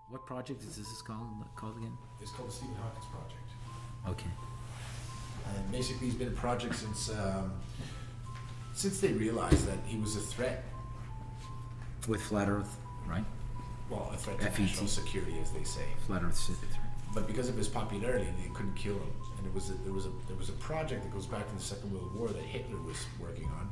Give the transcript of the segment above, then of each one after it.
What project is this called again? It's called the Stephen Hawking's Project. Okay. And basically, he's been a project since they realized that he was a threat. With Flat Earth, right? Well, a threat to FET. national security, as they say. Flat Earth Civic, right? But because of his popularity, they couldn't kill him. And there was a project that goes back to the Second World War that Hitler was working on.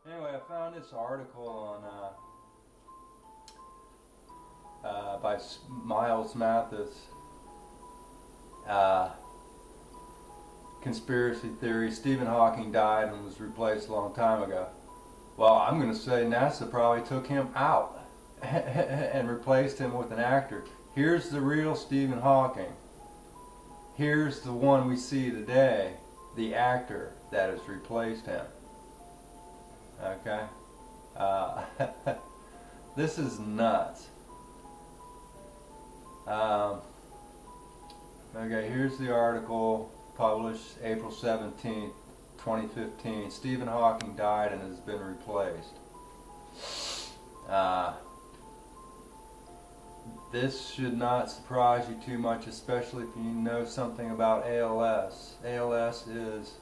Anyway, I found this article on by Miles Mathis. Conspiracy theory: Stephen Hawking died and was replaced a long time ago. Well, I'm going to say NASA probably took him out and replaced him with an actor. Here's the real Stephen Hawking. Here's the one we see today, the actor that has replaced him. Okay? This is nuts. Okay, here's the article published April 17th, 2015. Stephen Hawking died and has been replaced. This should not surprise you too much, especially if you know something about ALS. ALS is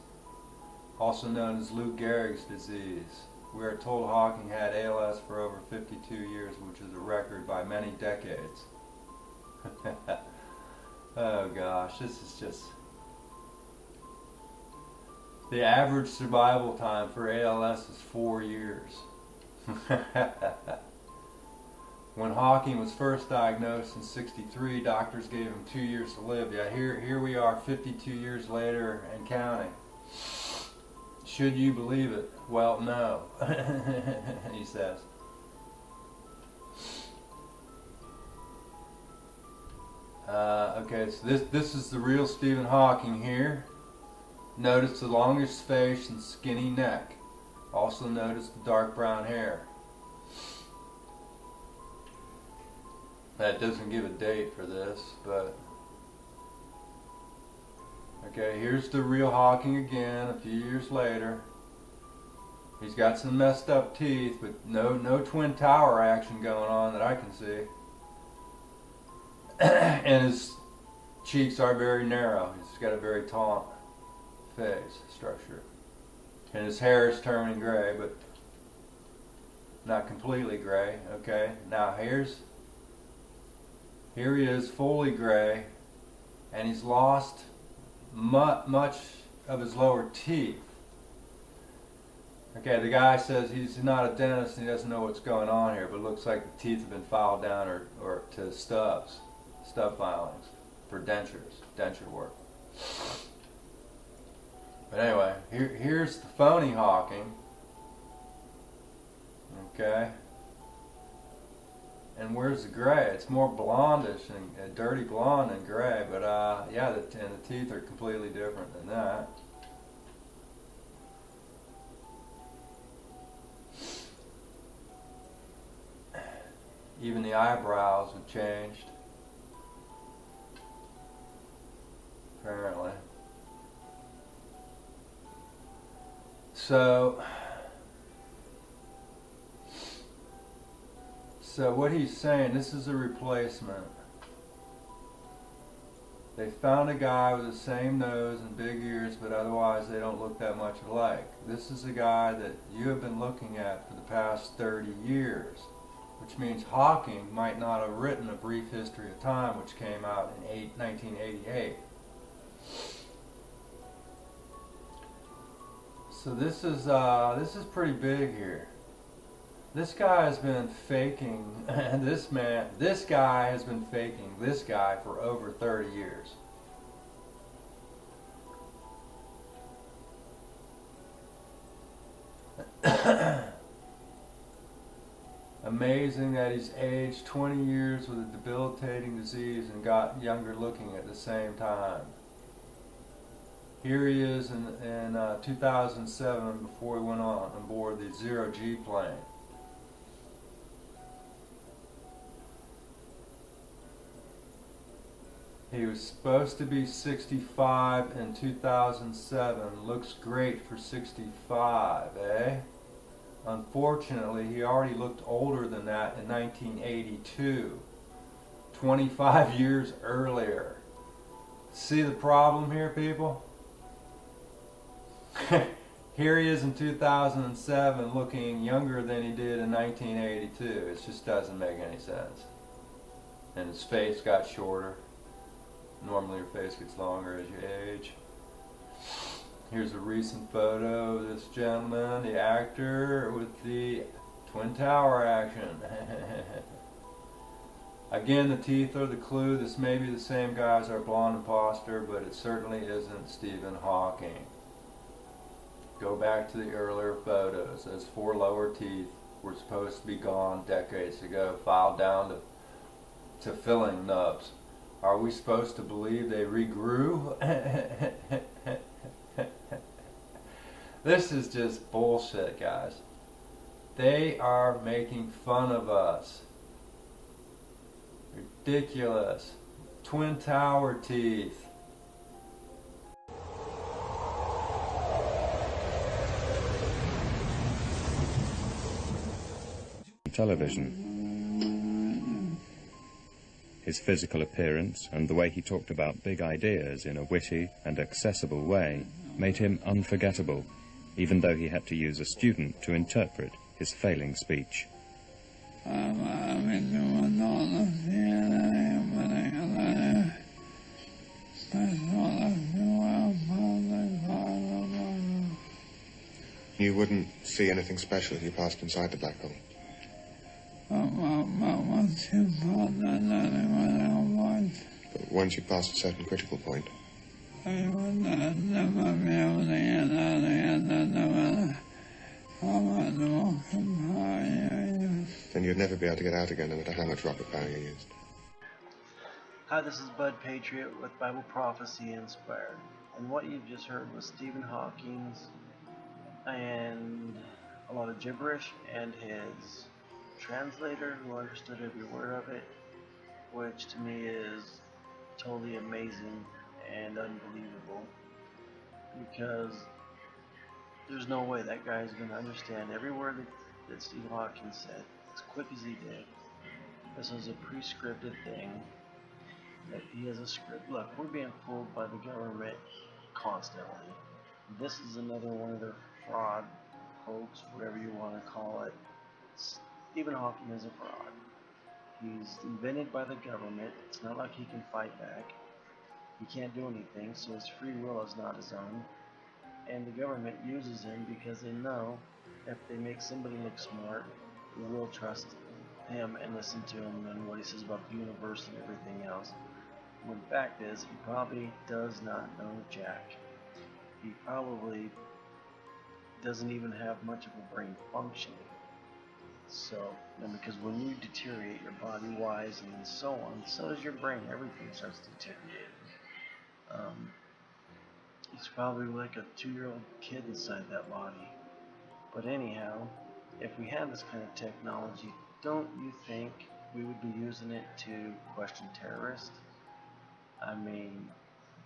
also known as Lou Gehrig's disease. We are told Hawking had ALS for over 52 years, which is a record by many decades. Oh gosh, this is just... The average survival time for ALS is 4 years. When Hawking was first diagnosed in '63, doctors gave him 2 years to live. Yeah, here we are 52 years later and counting. Should you believe it? Well, no, he says. Okay, so this is the real Stephen Hawking here. Notice the longish face and skinny neck. Also notice the dark brown hair. That doesn't give a date for this, but... Okay, here's the real Hawking again a few years later. He's got some messed up teeth, but no Twin Tower action going on that I can see. And his cheeks are very narrow. He's got a very tall face structure. And his hair is turning gray, but not completely gray. Okay, now here he is, fully gray, and he's lost much of his lower teeth. Okay, the guy says he's not a dentist and he doesn't know what's going on here, but it looks like the teeth have been filed down or to stub filings for denture work. But anyway, here's the phony Hawking. Okay. And where's the gray? It's more blondish and a dirty blonde than gray, but yeah, and the teeth are completely different than that. Even the eyebrows have changed, apparently. So what he's saying, this is a replacement. They found a guy with the same nose and big ears, but otherwise they don't look that much alike. This is a guy that you have been looking at for the past 30 years, which means Hawking might not have written A Brief History of Time, which came out in 1988. So this is pretty big here. This guy has been faking, this guy has been faking this guy for over 30 years. Amazing that he's aged 20 years with a debilitating disease and got younger looking at the same time. Here he is in 2007 before he went on board the Zero-G plane. He was supposed to be 65 in 2007. Looks great for 65, eh? Unfortunately, he already looked older than that in 1982, 25 years earlier. See the problem here, people? Here he is in 2007 looking younger than he did in 1982. It just doesn't make any sense. And his face got shorter. Normally your face gets longer as you age. Here's a recent photo of this gentleman, the actor, with the Twin Tower action. Again, the teeth are the clue. This may be the same guy as our blonde imposter, but it certainly isn't Stephen Hawking. Go back to the earlier photos. Those 4 lower teeth were supposed to be gone decades ago, filed down to filling nubs. Are we supposed to believe they regrew? This is just bullshit, guys. They are making fun of us. Ridiculous. Twin Tower teeth. Television. His physical appearance and the way he talked about big ideas in a witty and accessible way made him unforgettable, even though he had to use a student to interpret his failing speech. You wouldn't see anything special if you passed inside the black hole. But once you passed a certain critical point, then you'd never be able to get out again, no matter how much rocket power you used. Hi, this is Bud Patriot with Bible Prophecy Inspired, and what you've just heard was Stephen Hawking's and a lot of gibberish, and his translator who understood every word of it, which to me is totally amazing and unbelievable, because there's no way that guy is going to understand every word that Stephen Hawking said as quick as he did. This was a pre-scripted thing, that he has a script. Look, we're being fooled by the government constantly. This is another one of their fraud, hoax, whatever you want to call it. Stephen Hawking is a fraud. He's invented by the government. It's not like he can fight back. He can't do anything, so his free will is not his own. And the government uses him because they know if they make somebody look smart, we will trust him and listen to him and what he says about the universe and everything else. When the fact is, he probably does not know jack. He probably doesn't even have much of a brain functioning. So, because when you deteriorate your body wise and so on, so does your brain. Everything starts deteriorating. He's probably like a 2-year-old kid inside that body. But anyhow, if we had this kind of technology, don't you think we would be using it to question terrorists? I mean,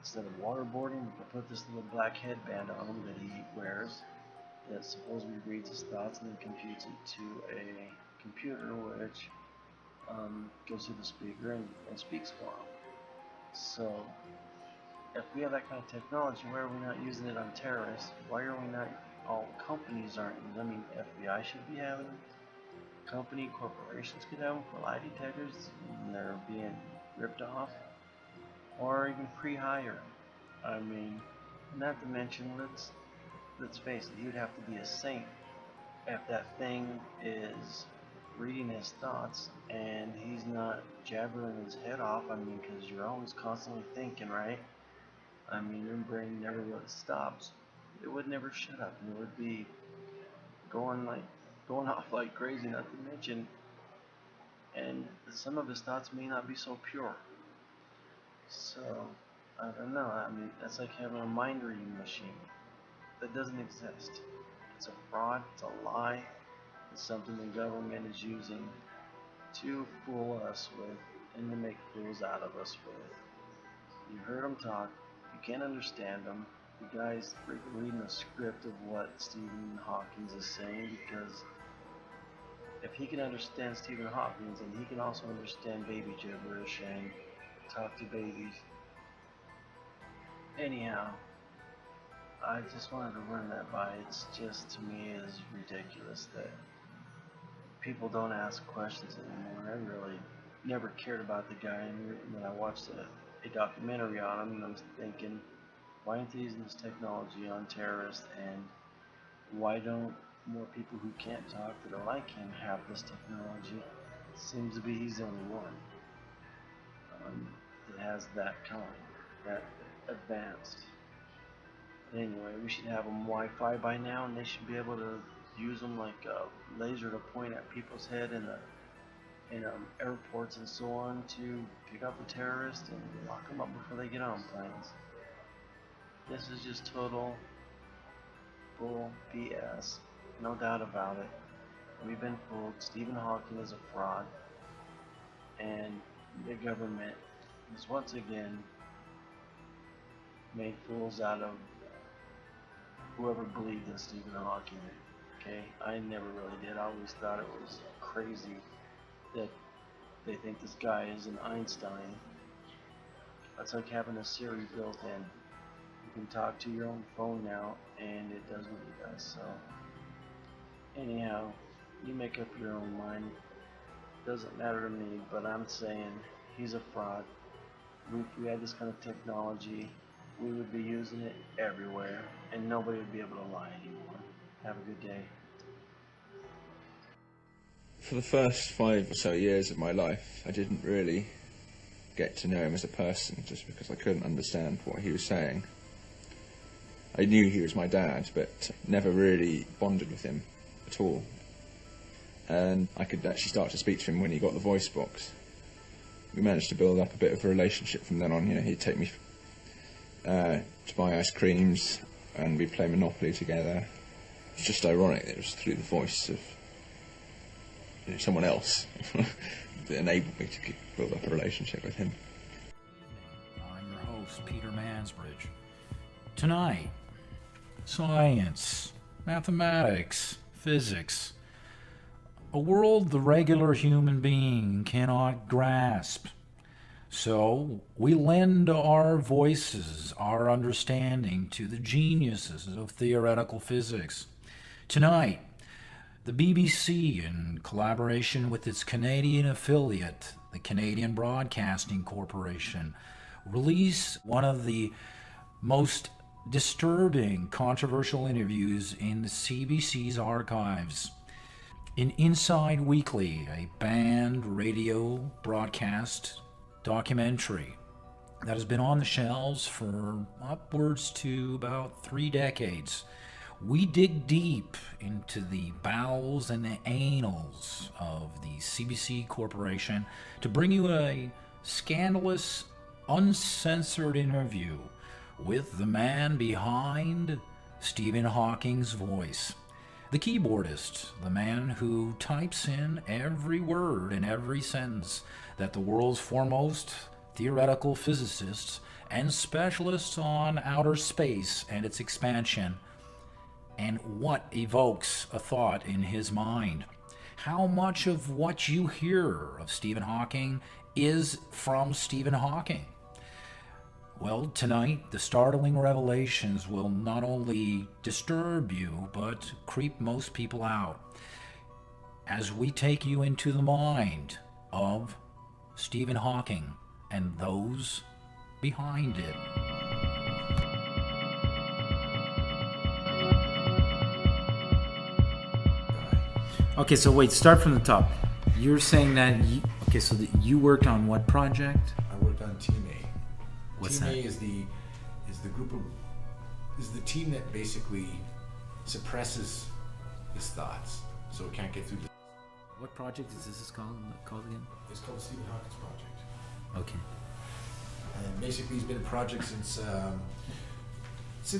instead of waterboarding, we could put this little black headband on him that he wears that supposedly reads his thoughts and then computes it to a computer which goes through the speaker and speaks for him. So, if we have that kind of technology, why are we not using it on terrorists? Why are we not, all companies aren't using it? I mean, FBI should be having it. Corporations could have them for lie detectors and they're being ripped off. Or even pre-hire. I mean, not to mention, let's face it, you'd have to be a saint if that thing is reading his thoughts and he's not jabbering his head off. I mean, because you're always constantly thinking, right? I mean, your brain never really stops. It would never shut up, and it would be going off like crazy. Not to mention, some of his thoughts may not be so pure. So, I don't know. I mean, that's like having a mind reading machine that doesn't exist. It's a fraud, it's a lie, it's something the government is using to fool us with and to make fools out of us with. You heard him talk, you can't understand him. The guy's reading a script of what Stephen Hawking is saying, because if he can understand Stephen Hawking, then he can also understand baby gibberish and talk to babies. Anyhow, I just wanted to run that by. It's just, to me, is ridiculous that people don't ask questions anymore. I really never cared about the guy, and when I watched a documentary on him, I was thinking, why aren't they using this technology on terrorists, and why don't more people who can't talk that are like him have this technology? It seems to be he's the only one that has that kind, that advanced. Anyway, we should have them Wi-Fi by now, and they should be able to use them like a laser to point at people's head in airports and so on to pick up the terrorists and lock them up before they get on planes. This is just total bull BS, no doubt about it. We've been fooled. Stephen Hawking is a fraud, and the government has once again made fools out of whoever believed in Stephen Hawking. Okay, I never really did. I always thought it was crazy that they think this guy is an Einstein. That's like having a Siri built in. You can talk to your own phone now, and it does what it does. So, anyhow, you make up your own mind. Doesn't matter to me, but I'm saying he's a fraud. If we had this kind of technology, we would be using it everywhere, and nobody would be able to lie anymore. Have a good day. For the first 5 or so years of my life, I didn't really get to know him as a person, just because I couldn't understand what he was saying. I knew he was my dad, but never really bonded with him at all. And I could actually start to speak to him when he got the voice box. We managed to build up a bit of a relationship from then on. You know, he'd take me to buy ice creams, and we'd play Monopoly together. It's just ironic that it was through the voice of someone else that enabled me to build up a relationship with him. I'm your host, Peter Mansbridge. Tonight, science, mathematics, physics, a world the regular human being cannot grasp. So we lend our voices, our understanding to the geniuses of theoretical physics. Tonight, the BBC, in collaboration with its Canadian affiliate, the Canadian Broadcasting Corporation, release one of the most disturbing, controversial interviews in the CBC's archives. In Inside Weekly, a banned radio broadcast documentary that has been on the shelves for upwards to about 3 decades, we dig deep into the bowels and the annals of the CBC Corporation to bring you a scandalous, uncensored interview with the man behind Stephen Hawking's voice. The keyboardist, the man who types in every word and every sentence that the world's foremost theoretical physicists and specialists on outer space and its expansion, and what evokes a thought in his mind. How much of what you hear of Stephen Hawking is from Stephen Hawking? Well, tonight, the startling revelations will not only disturb you, but creep most people out as we take you into the mind of Stephen Hawking and those behind it. Okay, so wait, start from the top. You're saying that so that you worked on what project? I worked on Team A. What's Team that? A is the team that basically suppresses his thoughts, so it can't get through. What project is this called again? It's called the Stephen Hawkins Project. Okay. And basically, he's been a project since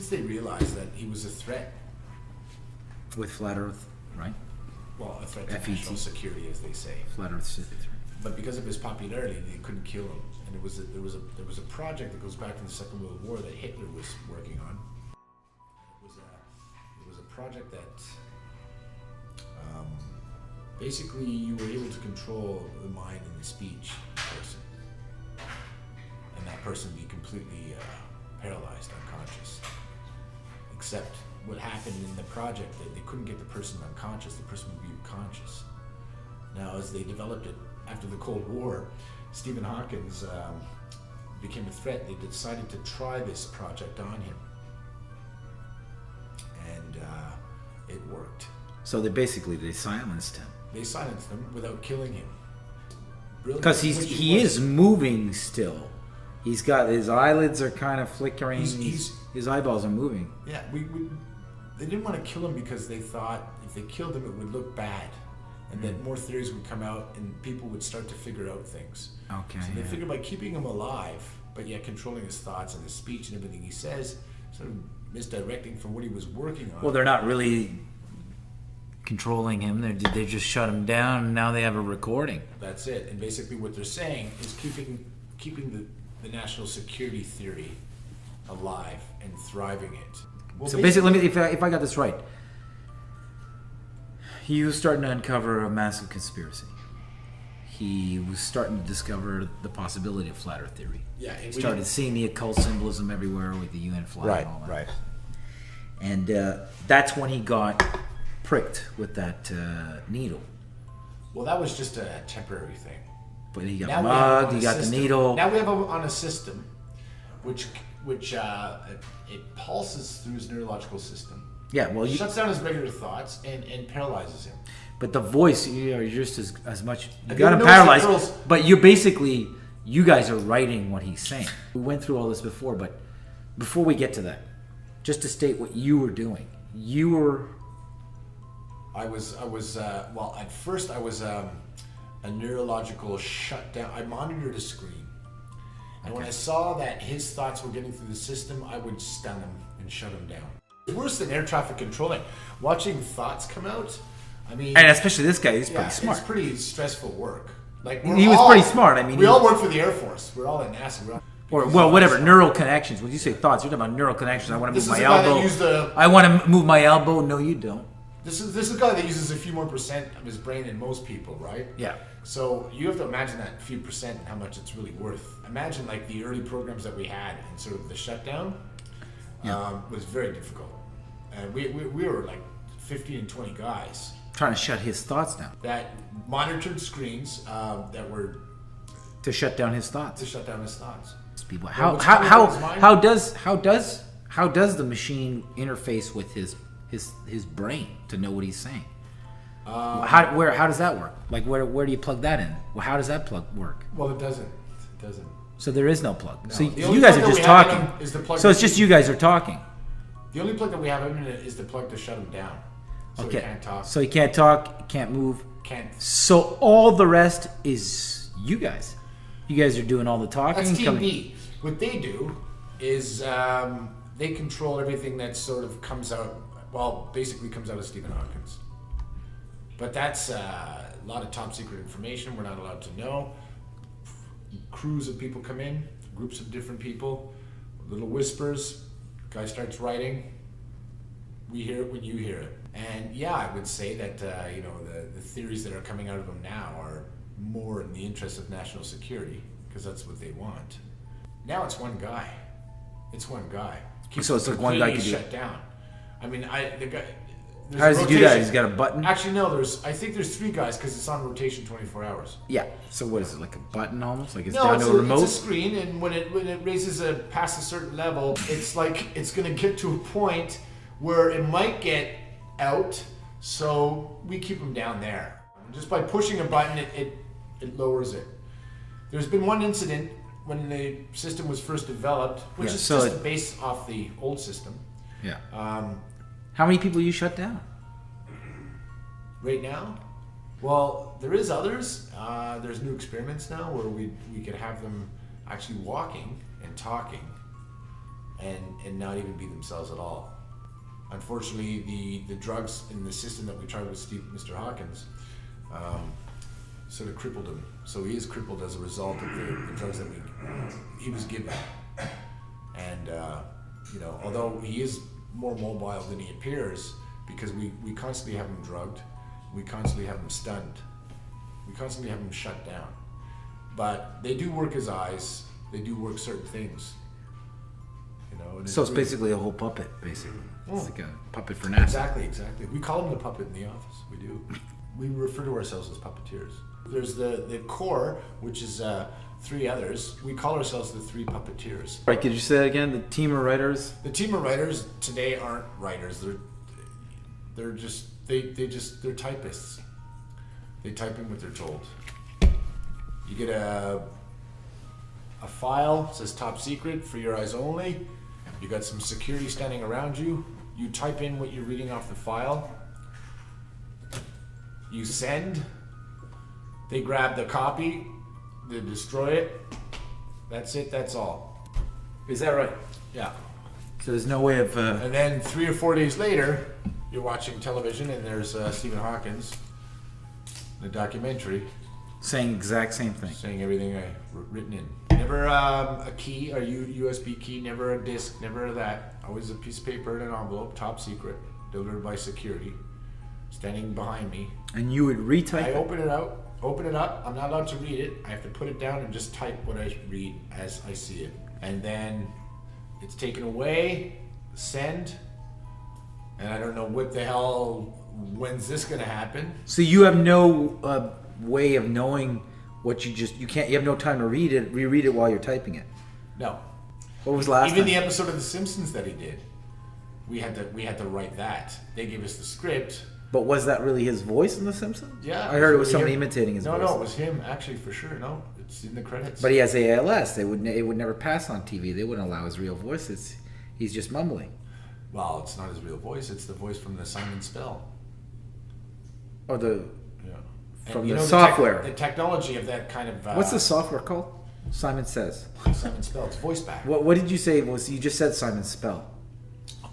they realized that he was a threat. With Flat Earth, right? Well, a threat to FET. national security, as they say. Flat Earth City. But because of his popularity, they couldn't kill him. And there was a project that goes back to the Second World War that Hitler was working on. It was a project that basically you were able to control the mind and the speech of a person, and that person be completely paralyzed, unconscious. Except what happened in the project, that they couldn't get the person unconscious. The person would be conscious. Now, as they developed it after the Cold War, Stephen Hawkins became a threat. They decided to try this project on him, and it worked. So they silenced him. They silenced him without killing him. Because he is moving still. He's got his eyelids are kind of flickering. His eyeballs are moving. Yeah, they didn't want to kill him because they thought if they killed him, it would look bad, and that more theories would come out, and people would start to figure out things. Okay. So they figured by keeping him alive, but yet controlling his thoughts and his speech and everything he says, sort of misdirecting from what he was working on. Well, they're not really controlling him. They just shut him down, and now they have a recording. That's it. And basically what they're saying is keeping the national security theory alive and thriving it. Well, so basically, let me, if I got this right, he was starting to uncover a massive conspiracy. He was starting to discover the possibility of flat Earth theory. Yeah, he started seeing the occult symbolism everywhere with the UN flag and all that. Right. And that's when he got pricked with that needle. Well, that was just a temporary thing. But he got mugged, he got the needle. Now we have on a system which it pulses through his neurological system. Yeah, well, shuts down his regular thoughts and paralyzes him. But the voice, you're just as much. You got him paralyzed, but you guys are writing what he's saying. We went through all this before, but before we get to that, just to state what you were doing, Well, at first I was a neurological shutdown. I monitored a screen, and when I saw that his thoughts were getting through the system, I would stun him and shut him down. It's worse than air traffic controlling. Watching thoughts come out, I mean, and especially this guy, he's pretty smart. It's pretty stressful work. Like he was pretty smart. I mean, we all work for the Air Force. We're all in NASA. Whatever. Neural connections. When you say thoughts, you're talking about neural connections. I want to move my elbow. I want to move my elbow. No, you don't. This is a guy that uses a few more percent of his brain than most people, right? Yeah. So you have to imagine that few percent and how much it's really worth. Imagine like the early programs that we had and sort of the shutdown was very difficult. And we were like 15 and 20 guys. Trying to shut his thoughts down. That monitored screens that were... To shut down his thoughts. To shut down his thoughts. People. How does the machine interface with his brain to know what he's saying? How does that work? Like where do you plug that in? Well, how does that plug work? Well, it doesn't. So there is no plug. No. So you guys are just talking. Is the plug so it's just you guys are talking. The only plug that we have in it is the plug to shut him down. So he can't talk. So he can't talk, can't move. Can't. So all the rest is you guys. You guys are doing all the talking. That's Team B. What they do is they control everything that sort of comes out. Well, basically comes out of Stephen Hawkins. But that's a lot of top secret information we're not allowed to know. Crews of people come in, groups of different people, little whispers. Guy starts writing. We hear it when you hear it. And yeah, I would say that the theories that are coming out of him now are more in the interest of national security because that's what they want. Now it's one guy. It's one guy. So it's like one guy can do shut down. I mean, the guy. How does he do that? He's got a button? Actually, no. I think there's 3 guys because it's on rotation 24 hours. Yeah. So what is it, like a button almost? Like it's no, down to a remote? It's a screen, and when it raises past a certain level, it's like it's going to get to a point where it might get out. So we keep them down there. Just by pushing a button, it lowers it. There's been one incident when the system was first developed, which is just based off the old system. Yeah. How many people you shut down? Right now, Well, there is others. There's new experiments now where we could have them actually walking and talking and not even be themselves at all. Unfortunately, the drugs in the system that we tried with Mr. Hawkins sort of crippled him. So he is crippled as a result of the drugs that he was given. And, although he is more mobile than he appears, because we constantly have him drugged, we constantly have him stunned, we constantly have him shut down. But they do work his eyes, they do work certain things. And So it's basically a whole puppet, basically. It's like a puppet for NASA. Exactly. We call him the puppet in the office. We do. We refer to ourselves as puppeteers. There's the core, which is 3 others. We call ourselves the 3 puppeteers. Right, could you say that again? The team of writers? The team of writers today aren't writers. They're typists. They type in what they're told. You get a file that says top secret for your eyes only. You got some security standing around you. You type in what you're reading off the file. You send. They grab the copy. They destroy it. That's it. That's all. Is that right? Yeah. So there's no way of... And then 3 or 4 days later, you're watching television and there's Stephen Hawkins, the documentary, saying exact same thing. Saying everything I written in. Never a key, a USB key, never a disc, never that. Always a piece of paper in an envelope, top secret, delivered by security, standing behind me. And you would retype I it? open it up. I'm not allowed to read it. I have to put it down and just type what I read as I see it. And then it's taken away, send, and I don't know what the hell, when's this gonna happen? So you have no way of knowing what you have no time to reread it while you're typing it? No. What was last Even time? the episode of The Simpsons that he did, we had to write that. They gave us the script. But was that really his voice in The Simpsons? Yeah. I heard it was somebody imitating his voice. No, it was him, actually, for sure. No, it's in the credits. But he has ALS. It would never pass on TV. They wouldn't allow his real voice. He's just mumbling. Well, it's not his real voice. It's the voice from the Simon Spell. Or the... Yeah. From the software. The technology of that kind of... What's the software called? Simon Says. Simon Spell. It's voice back. What did you say? You just said Simon Spell.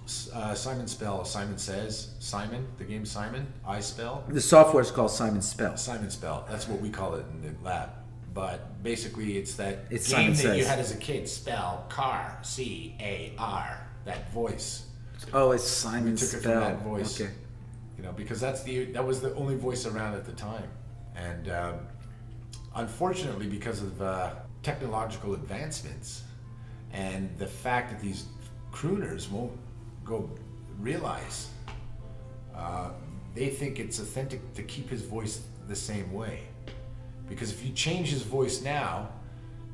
Simon Spell. Simon Says. Simon. The game Simon. I Spell. The software is called Simon Spell. Simon Spell. That's what we call it in the lab. But basically, it's that it's game Simon that you Says. had as a kid. Spell. Car. C-A-R. That voice. Oh, it's Simon We took Spell. it from that voice. Okay. Because that was the only voice around at the time. And unfortunately, because of technological advancements and the fact that these crooners won't go realize, they think it's authentic to keep his voice the same way. Because if you change his voice now,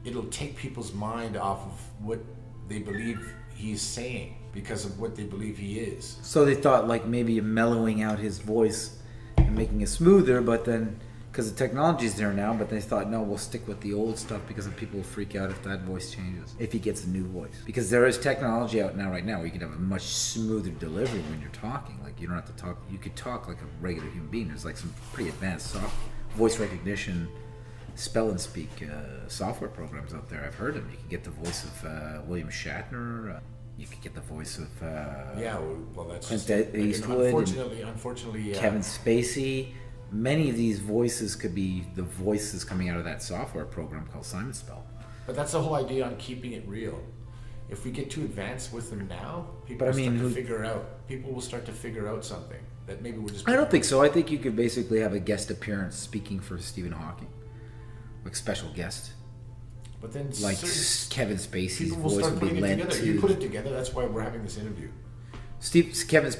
it'll take people's mind off of what they believe he's saying because of what they believe he is. So they thought like maybe mellowing out his voice and making it smoother, but then because the technology's there now, but they thought no, we'll stick with the old stuff because then people will freak out if that voice changes, if he gets a new voice. Because there is technology out now right now where you can have a much smoother delivery when you're talking. Like you don't have to talk, you could talk like a regular human being. There's like some pretty advanced voice recognition, spell and speak software programs out there. I've heard of them. You can get the voice of William Shatner. You could get the voice of that's Clint Eastwood, unfortunately, Kevin Spacey. Many of these voices could be the voices coming out of that software program called Simon Spell. But that's the whole idea on keeping it real. If we get too advanced with them now, people will start to figure out something that maybe we're just... I don't think so. I think you could basically have a guest appearance speaking for Stephen Hawking, like special guest. But then like Kevin Spacey's voice would be lent to... You put it together. That's why we're having this interview. Kevin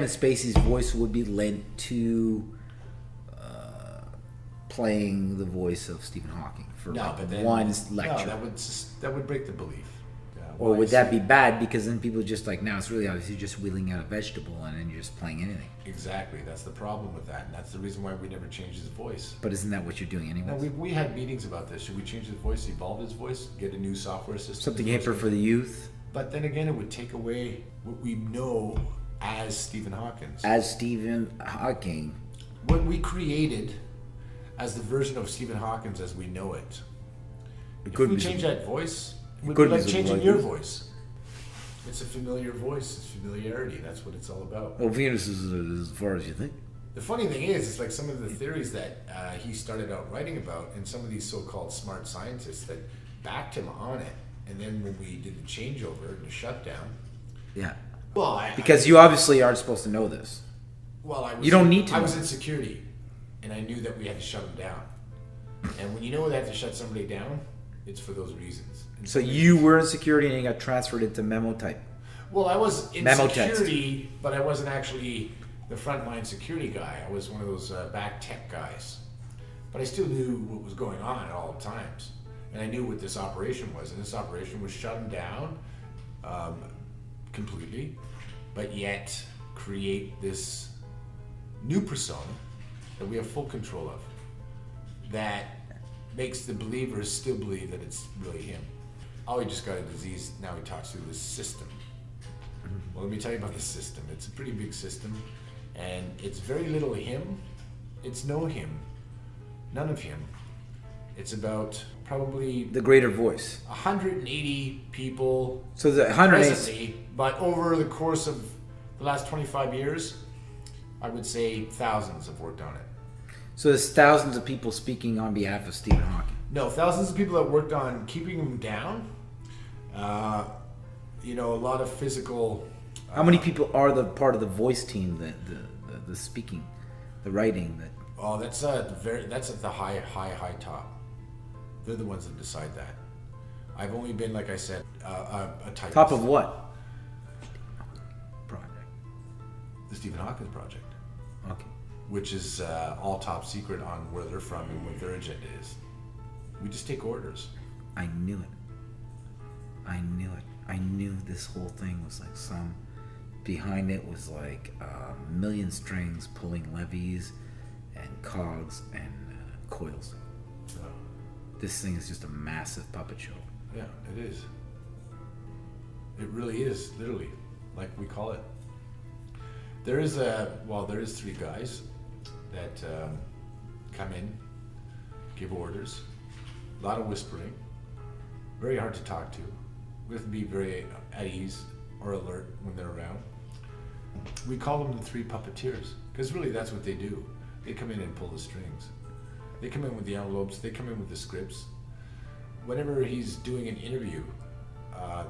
Spacey's voice would be lent to playing the voice of Stephen Hawking for one lecture. No, that would break the belief. Or would that be bad? Because then people are just like, now it's really obvious you're just wheeling out a vegetable and then you're just playing anything. Exactly. That's the problem with that. And that's the reason why we never changed his voice. But isn't that what you're doing anyway? No, we had meetings about this. Should we change his voice, evolve his voice, get a new software system? Something hipper for the youth? But then again, it would take away what we know as Stephen Hawkins. As Stephen Hawking. what we created as the version of Stephen Hawkins as we know it. If we change that voice, it would be like changing your voice. It's a familiar voice. It's familiarity. That's what it's all about. Well, Venus is as far as you think. The funny thing is, it's like some of the theories that he started out writing about, and some of these so-called smart scientists that backed him on it. And then when we did the changeover, the shutdown. Yeah. Well, because you obviously aren't supposed to know this. Well, you don't need to. I was in security, and I knew that we had to shut them down. And when you know they have to shut somebody down, it's for those reasons. And so you were in security and you got transferred into memo type. Well, I was in memo security, but I wasn't actually the frontline security guy. I was one of those back tech guys. But I still knew what was going on at all times. And I knew what this operation was. And this operation was shut them down completely, but yet create this new persona that we have full control of, that makes the believers still believe that it's really him. Oh, he just got a disease, now he talks through this system. Well, let me tell you about this system. It's a pretty big system, and it's very little him. It's no him. None of him. It's about probably... the greater voice. 180 people. So the 180... presently, but over the course of the last 25 years, I would say thousands have worked on it. So there's thousands of people speaking on behalf of Stephen Hawking. No, thousands of people that worked on keeping him down. You know, a lot of physical... How many people are the part of the voice team, the speaking, the writing? Oh, that's at the high top. They're the ones that decide that. I've only been, like I said, a typist. Top of what project? The Stephen Hawking Project. Okay. Which is all top secret on where they're from and what their agenda is. We just take orders. I knew it. I knew it. I knew this whole thing was like some... behind it was like a million strings pulling levies and cogs and coils. Oh. This thing is just a massive puppet show. Yeah, it is. It really is, literally, like we call it. There is three guys that come in, give orders, a lot of whispering, very hard to talk to. We have to be very at ease or alert when they're around. We call them the three puppeteers, because really that's what they do. They come in and pull the strings. They come in with the envelopes, they come in with the scripts. Whenever he's doing an interview,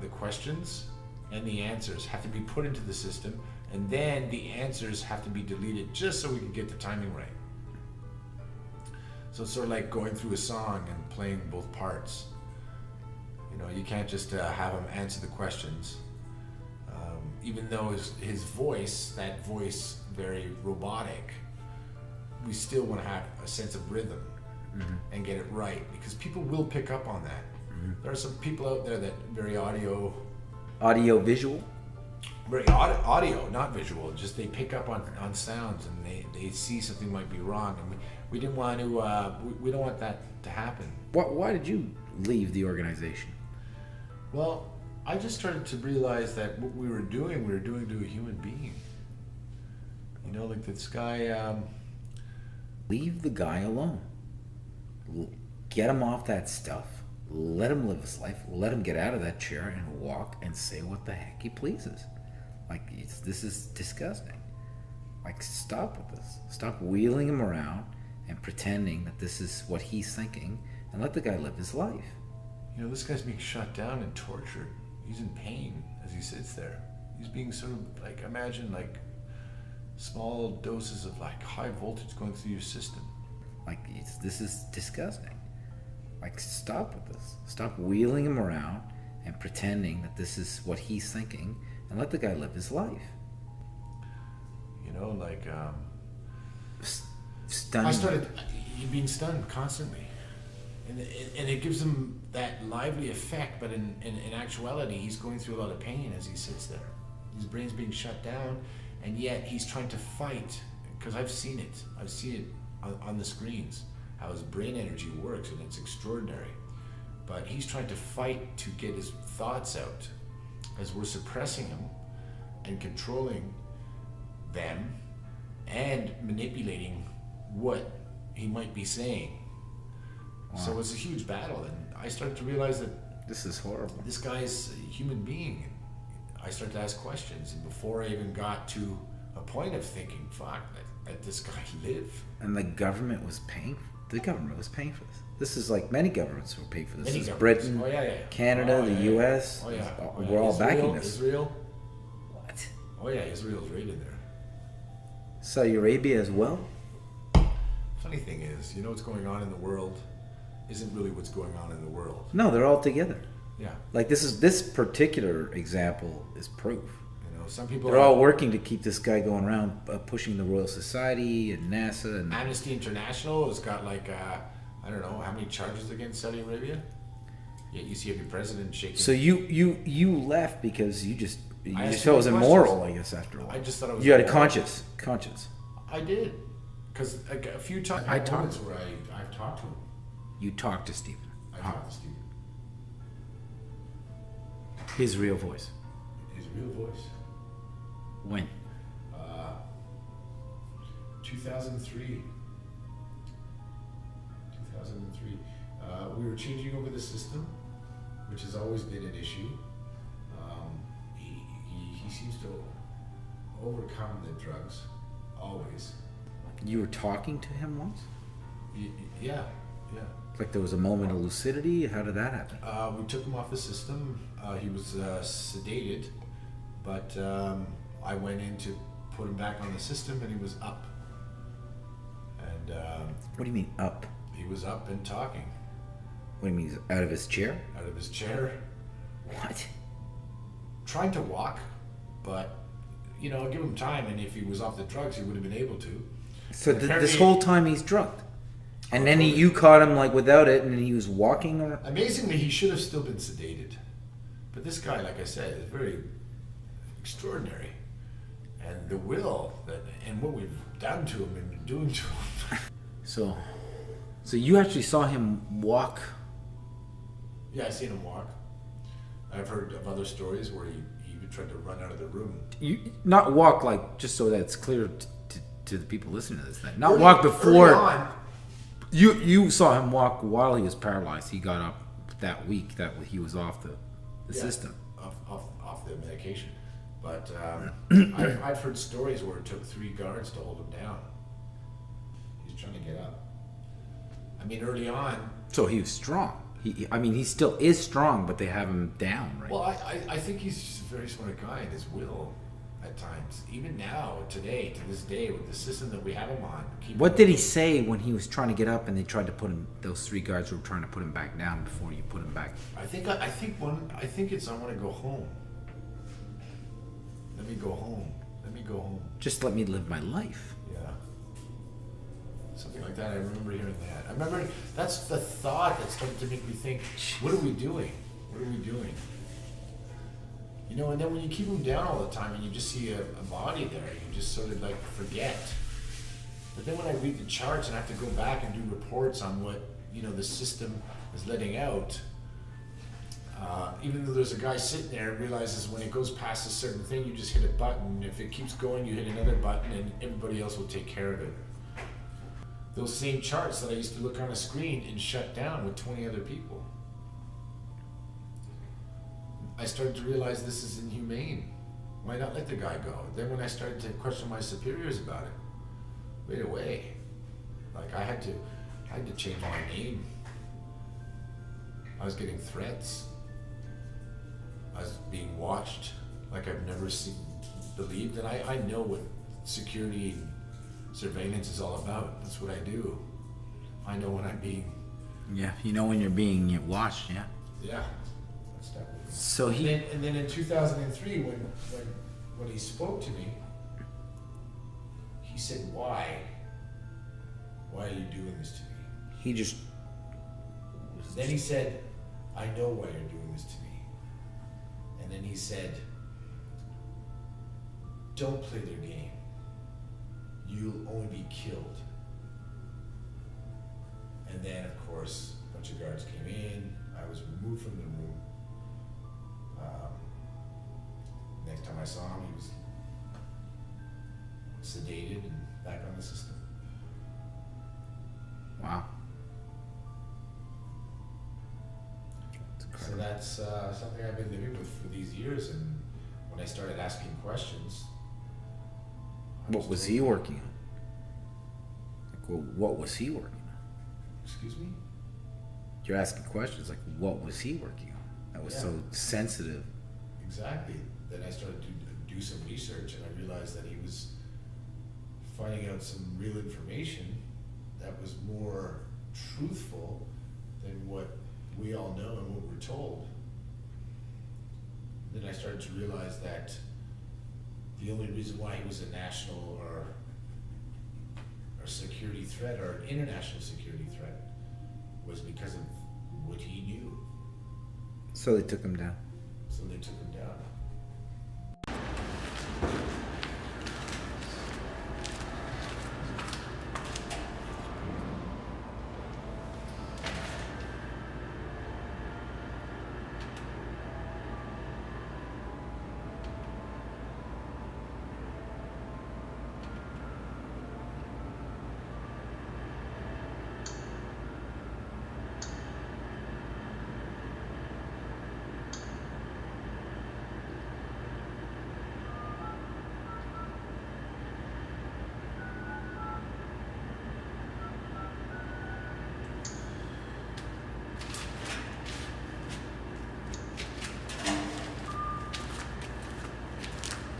the questions and the answers have to be put into the system, and then the answers have to be deleted just so we can get the timing right. So it's sort of like going through a song and playing both parts. You know, you can't just have him answer the questions. Even though his voice, that voice, very robotic, we still want to have a sense of rhythm and get it right, because people will pick up on that. There are some people out there that very audio visual, very audio, not visual. Just they pick up on sounds and they see something might be wrong, and we didn't want to. We don't want that to happen. Why did you leave the organization? Well, I just started to realize that what we were doing to a human being. You know, like this guy... Leave the guy alone. Get him off that stuff. Let him live his life. Let him get out of that chair and walk and say what the heck he pleases. Like, this is disgusting. Like, stop with this. Stop wheeling him around and pretending that this is what he's thinking, and let the guy live his life. You know, this guy's being shut down and tortured. He's in pain as he sits there. He's being sort of like, imagine like small doses of like high voltage going through your system. Like, this is disgusting. Like, stop with this. Stop wheeling him around and pretending that this is what he's thinking, and let the guy live his life. You know, like, stunning. I started being stunned constantly. And it gives him that lively effect, but in actuality, he's going through a lot of pain as he sits there. His brain's being shut down, and yet he's trying to fight, because I've seen it. I've seen it on the screens, how his brain energy works, and it's extraordinary. But he's trying to fight to get his thoughts out, as we're suppressing him and controlling them and manipulating what he might be saying. So it's a huge battle, and I started to realize that This is horrible. this guy's a human being. I started to ask questions, and before I even got to a point of thinking, fuck, let this guy live. And the government was paying. The government was paying for this. This is like many governments were paying for this. Many This is governments. Britain, Oh, yeah. Canada, Oh, the yeah. U.S. Oh yeah, We're all backing Israel, this. Israel. What? Oh yeah, Israel's right in there. Saudi Arabia as well. Funny thing is, what's going on in the world isn't really what's going on in the world. No, they're all together. Yeah. Like this particular example is proof. Some people They're all working to keep this guy going around, pushing the Royal Society and NASA and Amnesty International has got like I don't know how many charges against Saudi Arabia. Yet you see every president shaking. So you left because you just asked felt it was too many immoral, questions. I guess. After a while, I just thought it was you had a immoral. conscience. I did, because a few times I I talked- moments where I've talked to him. You talked to Stephen. I talked to Stephen. His real voice. His real voice. When? 2003. 2003. We were changing over the system, which has always been an issue. He seems to overcome the drugs, always. You were talking to him once? Yeah. Like there was a moment of lucidity? How did that happen? We took him off the system. He was sedated, but I went in to put him back on the system, and he was up. And What do you mean up? he was up and talking What do you mean he's out of his chair? out of his chair, What? trying to walk, but give him time, and if he was off the drugs, he would have been able to. So this Apparently- whole time he's drugged, and then you caught him like without it, and he was walking around. Amazingly, he should have still been sedated, but this guy, like I said, is very extraordinary, and the will and what we've done to him and doing to him. So you actually saw him walk. Yeah, I've seen him walk. I've heard of other stories where he even tried to run out of the room. You not walk like just so that it's clear to the people listening to this thing. Not Early- walk early before. on, You saw him walk while he was paralyzed. He got up that week that he was off the yeah, system. off the medication. But I've heard stories where it took 3 guards to hold him down. He's trying to get up. I mean, early on. So he was strong. He still is strong, but they have him down, right? Well, I think he's just a very smart guy in his will at times. Even now, today, to this day, with the system that we have him on. What did he say when he was trying to get up and they tried to put him? Those 3 guards were trying to put him back down before you put him back. I think it's I want to go home. Let me go home. Let me go home. Just let me live my life. Yeah. Something like that. I remember hearing that. I remember that's the thought that started to make me think, what are we doing? What are we doing? And then when you keep them down all the time and you just see a body there, you just sort of like forget. But then when I read the charts and I have to go back and do reports on what, the system is letting out, even though there's a guy sitting there and realizes when it goes past a certain thing, you just hit a button. If it keeps going, you hit another button and everybody else will take care of it. Those same charts that I used to look on a screen and shut down with 20 other people. I started to realize this is inhumane. Why not let the guy go? Then when I started to question my superiors about it, right away, like I had to change my name. I was getting threats. I was being watched like I've never believed, and I know what security and surveillance is all about. That's what I do. I know when I'm being. Yeah, when you're being watched. Yeah. Yeah. That's definitely. So And then in 2003, when he spoke to me, he said, "Why? Why are you doing this to me?" he just. Then he said, "I know why you're doing this to me." And then he said, "Don't play their game. You'll only be killed." And then, of course, a bunch of guards came in. I was removed from the room. Next time I saw him, he was sedated and back on the system. So that's something I've been living with for these years, and when I started asking questions. What was he working on? Like, well, what was he working on? Excuse me? You're asking questions like, what was he working on? That was so sensitive. Exactly. Then I started to do some research, and I realized that he was finding out some real information that was more truthful than what we all know and what we're told. Then I started to realize that the only reason why he was a national or security threat or an international security threat was because of what he knew. So they took him down. So they took him down.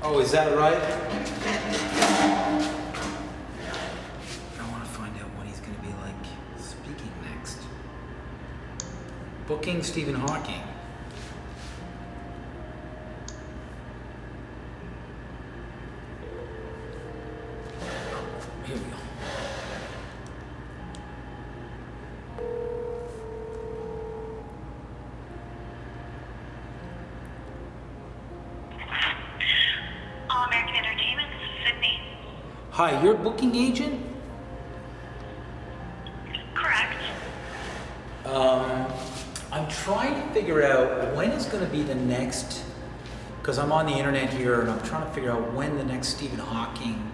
Oh, is that right? I want to find out what he's going to be like speaking next. Booking Stephen Hawking. Here we go. American Entertainment, this is Sydney. Hi, you're a booking agent? Correct. I'm trying to figure out when is going to be the next, because I'm on the internet here and I'm trying to figure out when the next Stephen Hawking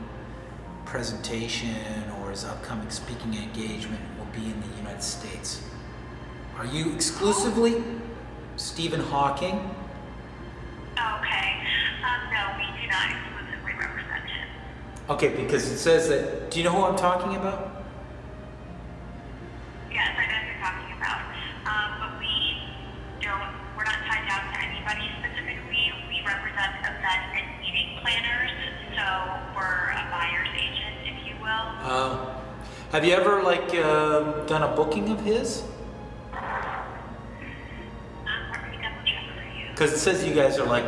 presentation or his upcoming speaking engagement will be in the United States. Are you exclusively Stephen Hawking? Okay. No, we do not exclusively represent him. Okay, because it says that, do you know who I'm talking about? Yes, I know who you're talking about. But we're not tied down to anybody specifically. We represent event and meeting planners, so we're a buyer's agent, if you will. Have you ever done a booking of his? Let me double check for you. Because it says you guys are like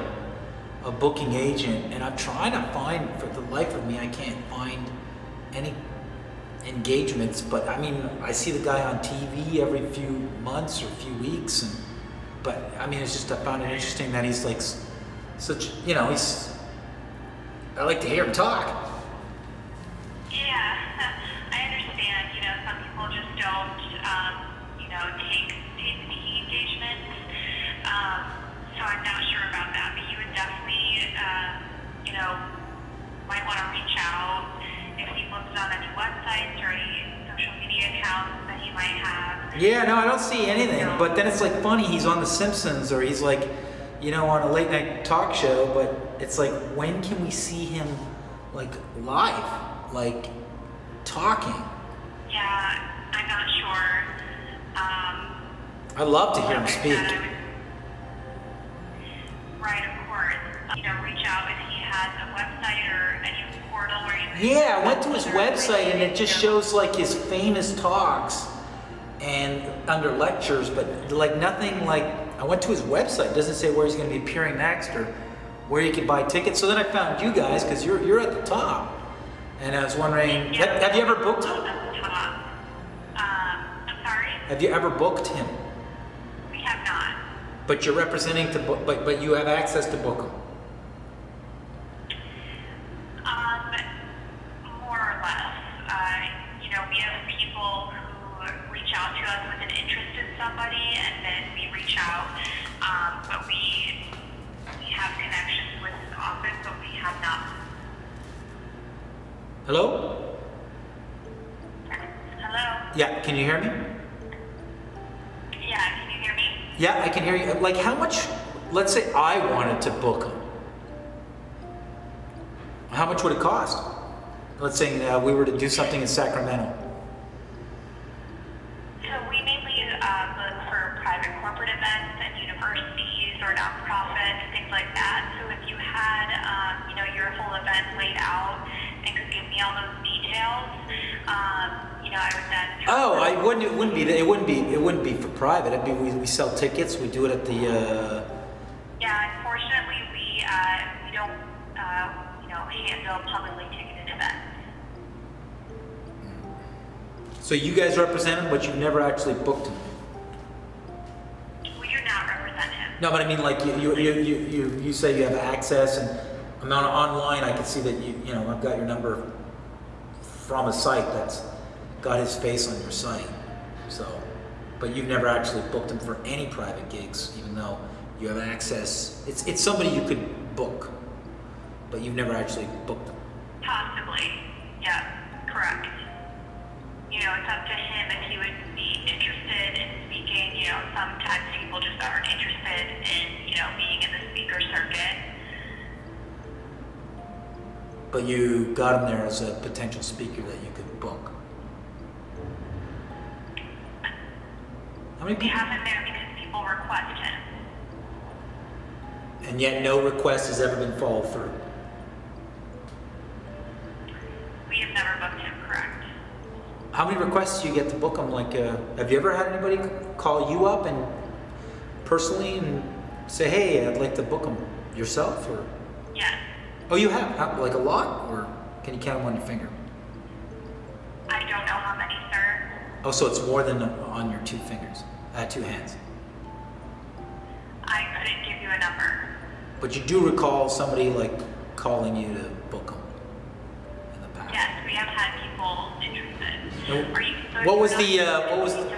a booking agent, and I'm trying to find, for the life of me, I can't find any engagements. But I mean, I see the guy on TV every few months or few weeks, but I mean, it's just, I found it interesting that he's like such, I like to hear him talk. Yeah, I understand. Some people just don't, take speaking engagements. So I'm not sure about that, but you would definitely, might want to reach out if he looks on any websites or any social media accounts that he might have. Yeah, no, I don't see anything. But then it's like funny, he's on The Simpsons or he's like, on a late night talk show. But it's like, when can we see him like live, like talking? Yeah, I'm not sure. I love to hear him speak. Right, of course. Reach out if he has a website or any portal where you can... Yeah, I went to his website and it just shows like his famous talks and under lectures, but like nothing like, I went to his website, it doesn't say where he's going to be appearing next or where you can buy tickets. So then I found you guys because you're at the top. And I was wondering, have you ever booked him? I'm sorry? Have you ever booked him? We have not. But you're representing to book, but you have access to book him. More or less. We have people who reach out to us with an interest in somebody, and then we reach out. But we have connections with his office, but we have not. Hello? Hello? Yeah, can you hear me? Yeah, can you hear me? Yeah, I can hear you. Like, how much? Let's say I wanted to book them. How much would it cost? Let's say we were to do something in Sacramento. So we mainly look for private corporate events and universities or nonprofits, things like that. So if you had, your whole event laid out and could give me all those details, I would then. Oh, it wouldn't be for private. It'd be we sell tickets. We do it at the. Yeah, unfortunately, we don't handle publicly ticketed events. So you guys represent him, but you've never actually booked him. We do not represent him. No, but I mean, like you say you have access, and I'm online. I can see that I've got your number from a site that's got his face on your site. So, but you've never actually booked him for any private gigs, even though you have access. It's somebody you could book, but you've never actually booked them. Possibly, yeah, correct. It's up to him if he would be interested in speaking. Sometimes people just aren't interested in, being in the speaker circuit. But you got him there as a potential speaker that you could book. How many We people? have him there because people request him. And yet no request has ever been followed through. We have never booked him, correct? How many requests do you get to book them? Like, have you ever had anybody call you up and personally and say, "Hey, I'd like to book them," yourself, or? Yes. Oh, you have? Like a lot, or can you count them on your finger? I don't know how many, sir. Oh, so it's more than on your two fingers, 2 hands. I couldn't give you a number. But you do recall somebody like calling you to book them in the past. Yes, we have had people interested. No. Are you? What was the?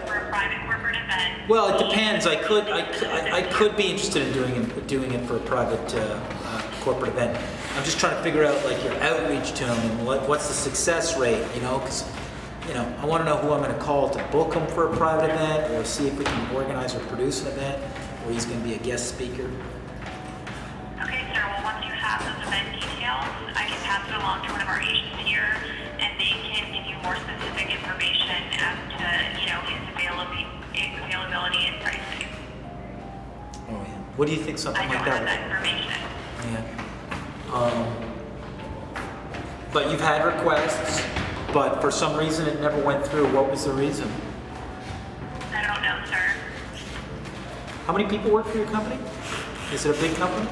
For a private corporate event? Well, it depends. I could be interested in doing it for a private corporate event. I'm just trying to figure out like your outreach to them and what's the success rate. Because I want to know who I'm going to call to book him for a private event, or see if we can organize or produce an event where he's going to be a guest speaker. Okay, sir. Well, once you have those event details, I can pass it along to one of our agents here, and they can give you more specific information as to his availability and pricing. Oh yeah. What do you think something I like don't that? have that information. Yeah. But you've had requests, but for some reason it never went through. What was the reason? I don't know, sir. How many people work for your company? Is it a big company?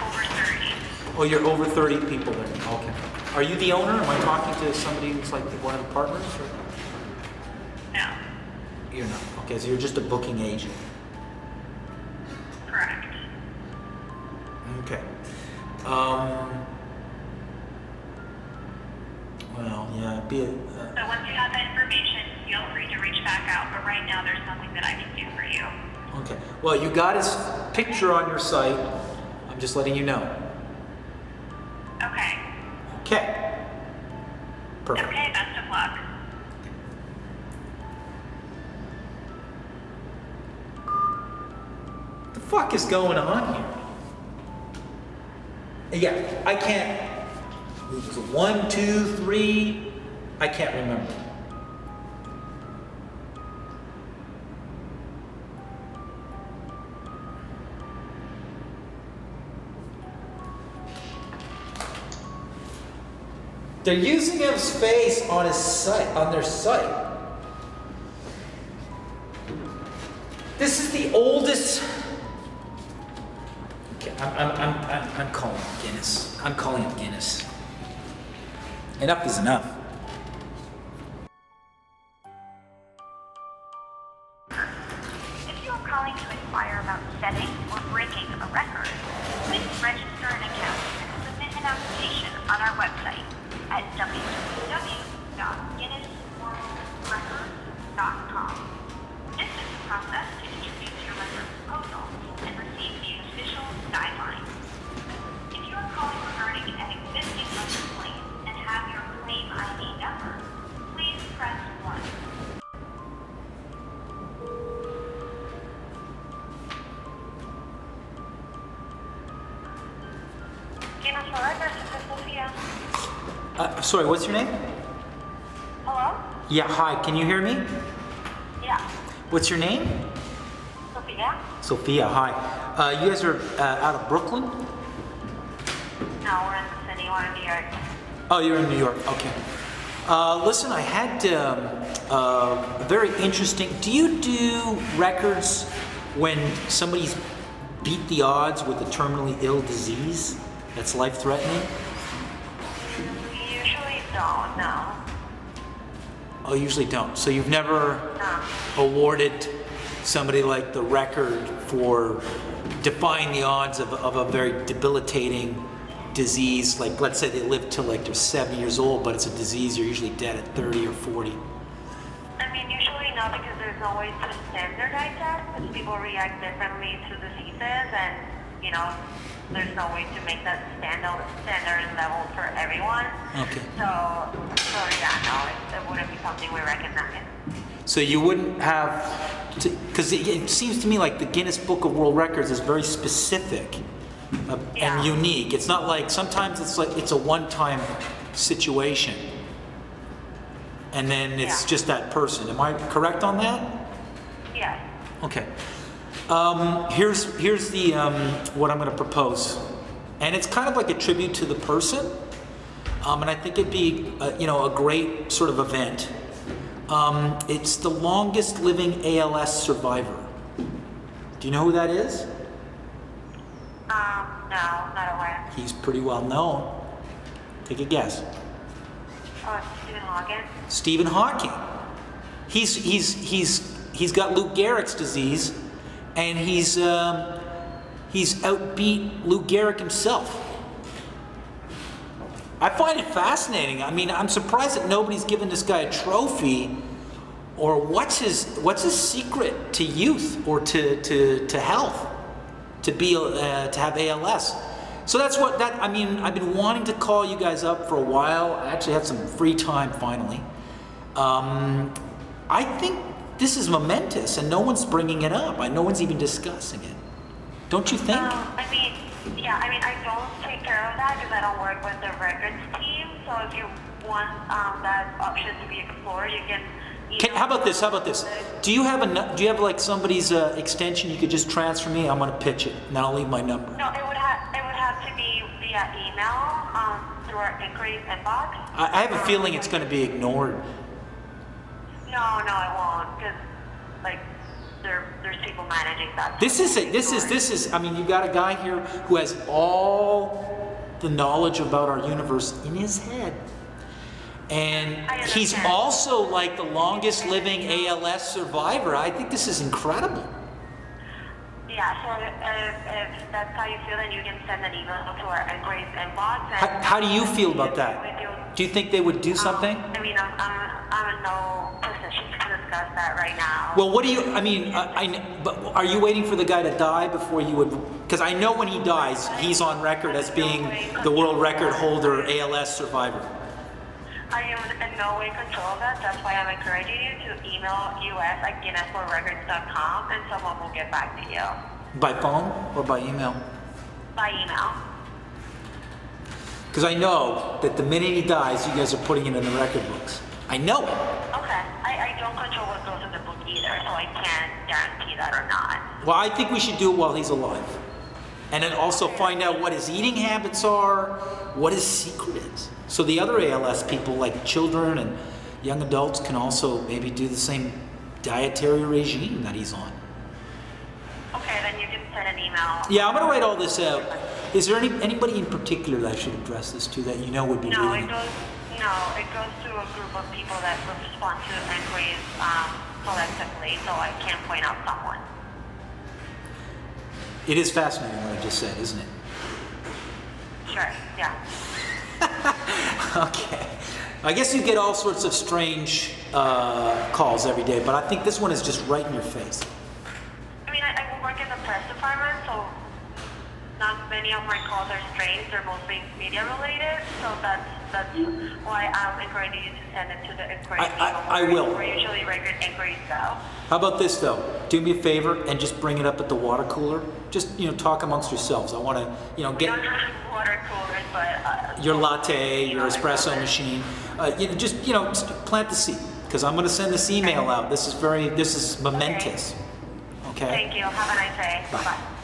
Over 30. Oh, you're over 30 people there. Okay. Are you the owner? Am I talking to somebody who's like one of the partners? Or? No. You're not. Okay, so you're just a booking agent. Correct. Okay. Well, yeah. So once you have that information, feel free to reach back out. But right now, there's nothing that I can do for you. Okay. Well, you got his picture on your site. I'm just letting you know. Okay. Okay. Perfect. Okay, best of luck. What the fuck is going on here? Yeah, I can't. Was it 1, 2, 3? I can't remember. They're using his face on his site, on their site. This is the oldest. Okay, I'm calling it Guinness. I'm calling it Guinness. Enough is enough. If you are calling to inquire about setting or breaking a record, please register an account and submit an application on our website at www.guinnessworldrecords.com. This is the process to introduce your record proposal and receive the official guidelines. If you are calling regarding an existing record claim and have your claim ID number, please press 1. National Records. This is Sophia. Sorry, what's your name? Hello? Yeah, hi. Can you hear me? Yeah. What's your name? Sophia? Sophia, hi. You guys are out of Brooklyn? No, we're in the city. We're in New York. Oh, you're in New York. Okay. Listen, I had a very interesting. Do you do records when somebody's beat the odds with a terminally ill disease that's life-threatening? We usually don't, no. Oh, usually don't. So you've never awarded somebody like the record for defying the odds of a very debilitating disease, like let's say they live till like they're 70 years old, but it's a disease you're usually dead at 30 or 40. I mean, usually not, because there's no way to standardize that, because people react differently to diseases, and, you know, there's no way to make that standard level for everyone. Okay. So yeah, no, it wouldn't be something we recognize. So you wouldn't have, because it seems to me like the Guinness Book of World Records is very specific and unique. It's not like, sometimes it's like it's a one-time situation, and then it's just that person. Am I correct on that? Yes. Okay. Here's the what I'm going to propose, and it's kind of like a tribute to the person, and I think it'd be a great sort of event. It's the longest living ALS survivor. Do you know who that is? No, not aware. He's pretty well known. Take a guess. Oh, it's Stephen Hawking. Stephen Hawking. He's got Lou Gehrig's disease, and he's outbeat Lou Gehrig himself. I find it fascinating. I mean, I'm surprised that nobody's given this guy a trophy, or what's his secret to youth or to health, to have ALS. So that's what I mean. I've been wanting to call you guys up for a while. I actually had some free time finally. I think this is momentous, and no one's bringing it up. No one's even discussing it. Don't you think? I mean, I don't take care of that because I don't work with the records team. So if you want that option to be explored, you can. How about this? Do you have like somebody's extension you could just transfer me? I'm gonna pitch it, and I'll leave my number. No, it would have to be via email through our inquiries inbox. I have a feeling it's going to be ignored. No, it won't, because like there's people managing that. This is. I mean, you got a guy here who has all the knowledge about our universe in his head. And he's also like the longest living ALS survivor. I think this is incredible. Yeah, so if that's how you feel, then you can send an email to our inquiries inbox. How do you feel about that? Do you think they would do something? I mean, I'm in no position to discuss that right now. Well, what do you, I mean, but are you waiting for the guy to die before you would, because I know when he dies, he's on record as being the world record holder ALS survivor. I am in no way control of that. That's why I'm encouraging you to email us@guinnessworldrecords.com, and someone will get back to you. By phone or by email? By email. Because I know that the minute he dies, you guys are putting it in the record books. I know it. Okay. I don't control what goes in the book either, so I can't guarantee that or not. Well, I think we should do it while he's alive. And then also find out what his eating habits are, what his secret is. So the other ALS people, like children and young adults, can also maybe do the same dietary regime that he's on. Okay, then you can send an email. Yeah, I'm going to write all this out. Is there anybody in particular that I should address this to that you know would be really... It goes to a group of people that respond to inquiries collectively, so I can't point out someone. It is fascinating what I just said, isn't it? Sure, yeah. Okay. I guess you get all sorts of strange calls every day, but I think this one is just right in your face. I mean, I work in the press department, so not many of my calls are strange. They're mostly media related, so that's That's why I'm encouraging you to send it to the inquiry team. I will. Where usually record inquiries go. How about this though? Do me a favor and just bring it up at the water cooler. Just talk amongst yourselves. I want to We get don't have water coolers, but your latte, your espresso machine. Just plant the seed because I'm going to send this email out. This is momentous. Okay. Thank you. Have a nice day. Bye. Bye.